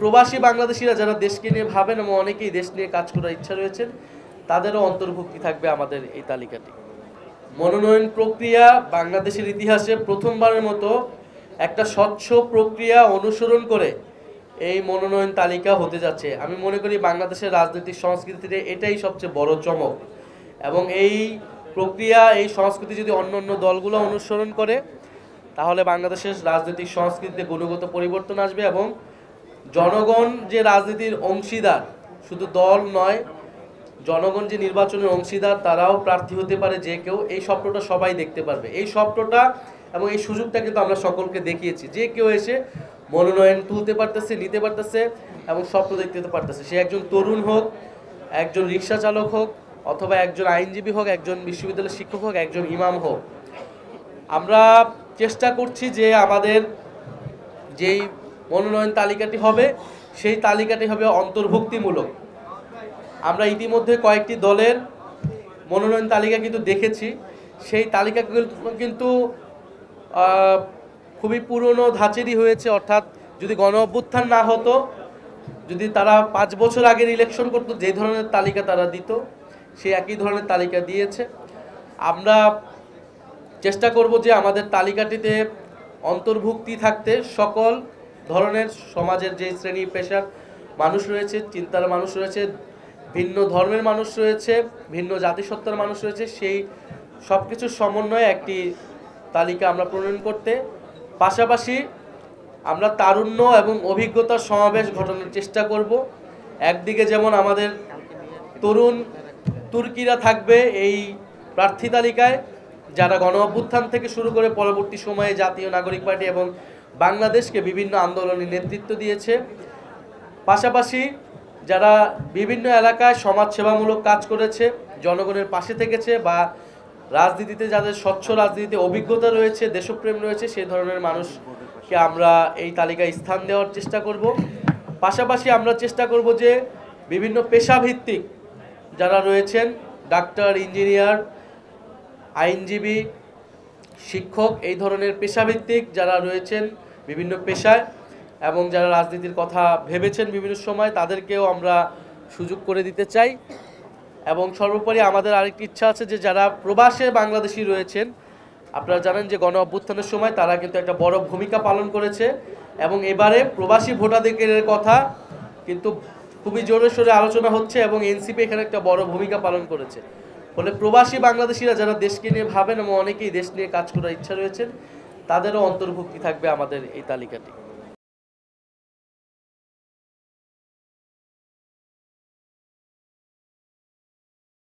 প্রবাসী বাংলাদেশিরা যারা দেশকে নিয়ে ভাবেন এবং অনেকেই দেশ নিয়ে কাজ করার ইচ্ছা রয়েছেন, তাদেরও অন্তর্ভুক্তি থাকবে আমাদের এই তালিকাটি। মনোনয়ন প্রক্রিয়া বাংলাদেশের ইতিহাসে প্রথমবারের মতো একটা স্বচ্ছ প্রক্রিয়া অনুসরণ করে এই মনোনয়ন তালিকা হতে যাচ্ছে। আমি মনে করি বাংলাদেশের রাজনৈতিক সংস্কৃতিতে এটাই সবচেয়ে বড় চমক, এবং এই প্রক্রিয়া, এই সংস্কৃতি যদি অন্য অন্য দলগুলো অনুসরণ করে, তাহলে বাংলাদেশের রাজনৈতিক সংস্কৃতিতে গুণগত পরিবর্তন আসবে এবং জনগণ যে রাজনীতির অংশীদার, শুধু দল নয়, জনগণ যে নির্বাচনের অংশীদার, তারাও প্রার্থী হতে পারে যে কেউ। এই স্বপ্নটা সবাই দেখতে পারবে। এই স্বপ্নটা এবং এই সুযোগটা কিন্তু আমরা সকলকে দেখিয়েছি। যে কেউ এসে মনোনয়ন তুলতে পারতেছে, নিতে পারতেছে এবং স্বপ্ন দেখতে পারতেছে। সে একজন তরুণ হোক, একজন রিক্সা চালক হোক, অথবা একজন আইনজীবী হোক, একজন বিশ্ববিদ্যালয়ের শিক্ষক হোক, একজন ইমাম হোক। আমরা চেষ্টা করছি যে আমাদের যেই মনোনয়ন তালিকাটি হবে, সেই তালিকাটি হবে অন্তর্ভুক্তিমূলক। আমরা ইতিমধ্যে কয়েকটি দলের মনোনয়ন তালিকা কিন্তু দেখেছি। সেই তালিকাগুলো কিন্তু খুবই পুরনো ধাঁচেরই হয়েছে। অর্থাৎ যদি গণ অভ্যুত্থান না হতো, যদি তারা 5 বছর আগের ইলেকশন করতো, যে ধরনের তালিকা তারা দিত, সেই একই ধরনের তালিকা দিয়েছে। আমরা চেষ্টা করব যে আমাদের তালিকাটিতে অন্তর্ভুক্তি থাকতে সকল ধরনের সমাজের যে শ্রেণী পেশার মানুষ রয়েছে, চিন্তার মানুষ রয়েছে, ভিন্ন ধর্মের মানুষ রয়েছে, ভিন্ন জাতিসত্তার মানুষ রয়েছে, সেই সব কিছুর সমন্বয়ে একটি তালিকা আমরা প্রণয়ন করতে, পাশাপাশি আমরা তারুণ্য এবং অভিজ্ঞতার সমাবেশ ঘটানোর চেষ্টা করব। একদিকে যেমন আমাদের তরুণ তুর্কিরা থাকবে এই প্রার্থী তালিকায়, যারা গণ অভ্যুত্থান থেকে শুরু করে পরবর্তী সময়ে জাতীয় নাগরিক পার্টি এবং বাংলাদেশকে বিভিন্ন আন্দোলনে নেতৃত্ব দিয়েছে। পাশাপাশি যারা বিভিন্ন এলাকায় সমাজসেবামূলক কাজ করেছে, জনগণের পাশে থেকেছে, বা রাজনীতিতে যাদের স্বচ্ছ রাজনীতিতে অভিজ্ঞতা রয়েছে, দেশপ্রেম রয়েছে, সেই ধরনের মানুষকে আমরা এই তালিকায় স্থান দেওয়ার চেষ্টা করব। পাশাপাশি আমরা চেষ্টা করব যে বিভিন্ন পেশাভিত্তিক যারা রয়েছেন, ডাক্তার, ইঞ্জিনিয়ার, আইনজীবী, শিক্ষক, এই ধরনের পেশাভিত্তিক যারা রয়েছেন বিভিন্ন পেশায় এবং যারা রাজনীতির কথা ভেবেছেন বিভিন্ন সময়, তাদেরকেও আমরা সুযোগ করে দিতে চাই। এবং সর্বোপরি আমাদের আরেকটি ইচ্ছা আছে যে যারা প্রবাসে বাংলাদেশি রয়েছেন, আপনারা জানেন যে গণ অভ্যুত্থানের সময় তারা কিন্তু একটা বড় ভূমিকা পালন করেছে, এবং এবারে প্রবাসী ভোটাধিকারের কথা কিন্তু খুবই জোরে সোরে আলোচনা হচ্ছে, এবং এনসিপি এখানে একটা বড় ভূমিকা পালন করেছে। ফলে প্রবাসী বাংলাদেশিরা যারা দেশকে নিয়ে ভাবেন এবং অনেকেই দেশ নিয়ে কাজ করার ইচ্ছা রয়েছেন, তাদেরও অন্তর্ভুক্তি থাকবে আমাদের এই তালিকাটি।